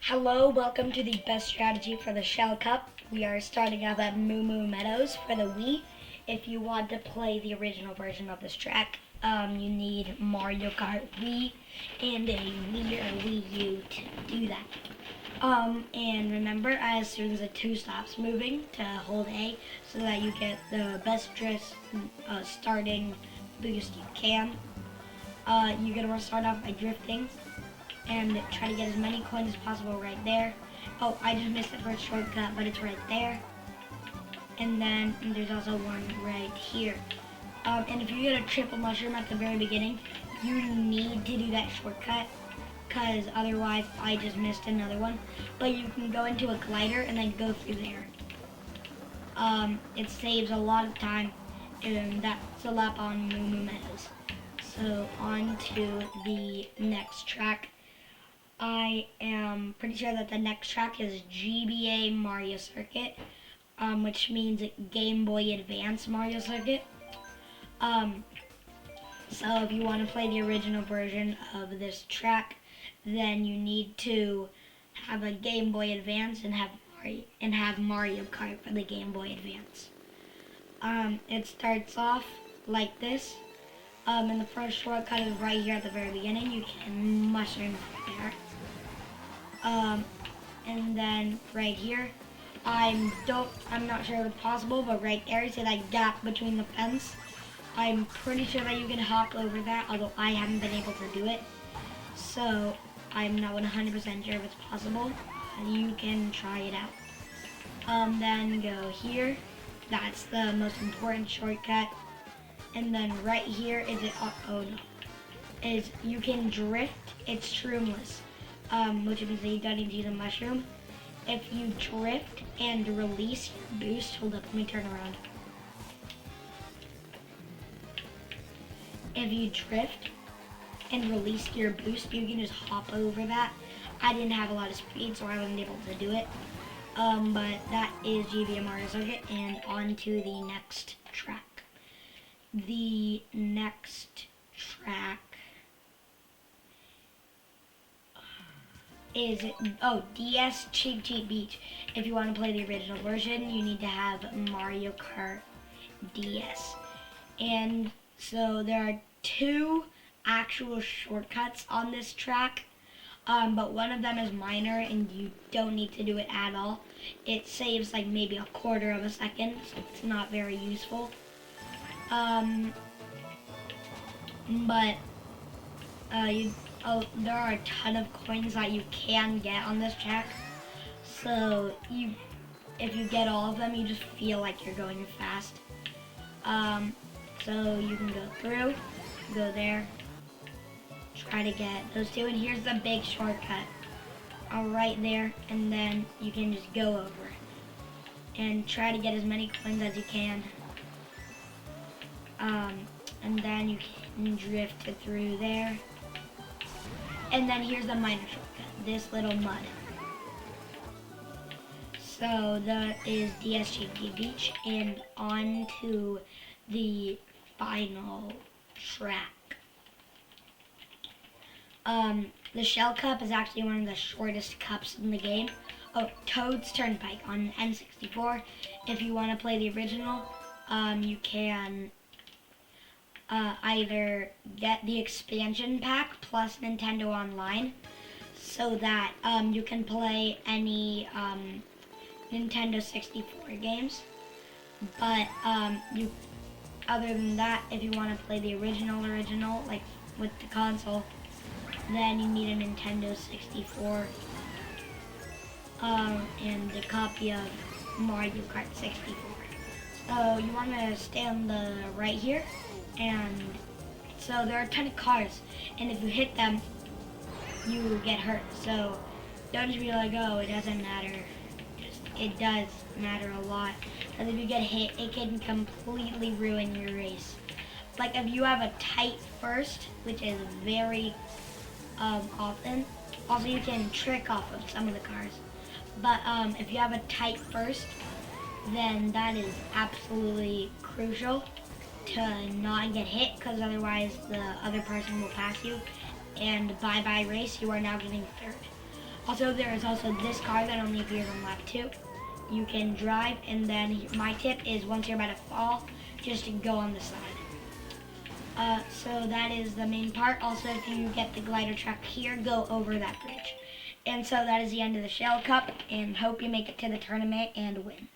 Hello, welcome to the best strategy for the Shell Cup. We are starting up at Moo Moo Meadows for the Wii. If you want to play the original version of this track, you need Mario Kart Wii and a Wii or Wii U to do that. And remember, as soon as the 2 stops moving, to hold A so that you get the best starting boost you can. You're going to start off by drifting and try to get as many coins as possible right there. Oh, I just missed the first shortcut, but it's right there. And then there's also one right here. And if you get a triple mushroom at the very beginning, you need to do that shortcut, because otherwise I just missed another one. But you can go into a glider and then go through there. It saves a lot of time, and that's a lap on Moo Moo Meadows. So on to the next track. I am pretty sure that the next track is GBA Mario Circuit, which means Game Boy Advance Mario Circuit. So if you want to play the original version of this track, then you need to have a Game Boy Advance and have Mario Kart for the Game Boy Advance. It starts off like this. And the first shortcut is right here at the very beginning. You can mushroom there. And then right here, I'm not sure if it's possible, but right there, see that gap between the fence? I'm pretty sure that you can hop over that, although I haven't been able to do it. So I'm not 100% sure if it's possible. You can try it out. Then go here. That's the most important shortcut. And then right here is you can drift. It's shroomless, which means that you don't need to use a mushroom. If you drift and release your boost, hold up, let me turn around. If you drift and release your boost, you can just hop over that. I didn't have a lot of speed, so I wasn't able to do it. But that is GBA Mario Circuit, and on to the next track. The next track is DS Cheep Cheep Beach. If you want to play the original version, you need to have Mario Kart DS. And so there are 2 actual shortcuts on this track, but one of them is minor and you don't need to do it at all. It saves like maybe a quarter of a second, so it's not very useful. But there are a ton of coins that you can get on this track. So if you get all of them, you just feel like you're going fast. So you can go through, go there, try to get those 2, and here's the big shortcut. Right there, and then you can just go over and try to get as many coins as you can. And then you can drift through there. And then here's the minor shortcut, this little mud. So that is DSGP Beach, and on to the final track. The Shell Cup is actually one of the shortest cups in the game. Oh, Toad's Turnpike on N64. If you want to play the original, you can either get the expansion pack plus Nintendo Online, so that you can play any Nintendo 64 games. But other than that, if you want to play the original, like with the console, then you need a Nintendo 64 and a copy of Mario Kart 64. So you want to stay on the right here, and so there are a ton of cars, and if you hit them, you get hurt. So don't just be like, oh, it doesn't matter. It does matter a lot, because if you get hit, it can completely ruin your race. Like if you have a tight first, which is very often. Also, you can trick off of some of the cars. But if you have a tight first, then that is absolutely crucial to not get hit, because otherwise the other person will pass you, and bye-bye race, you are now getting third. Also, there is also this car that only appears on lap 2. You can drive, and then my tip is once you're about to fall, just to go on the side. So that is the main part. Also, if you get the glider truck here, go over that bridge. And so that is the end of the Shell Cup, and hope you make it to the tournament and win.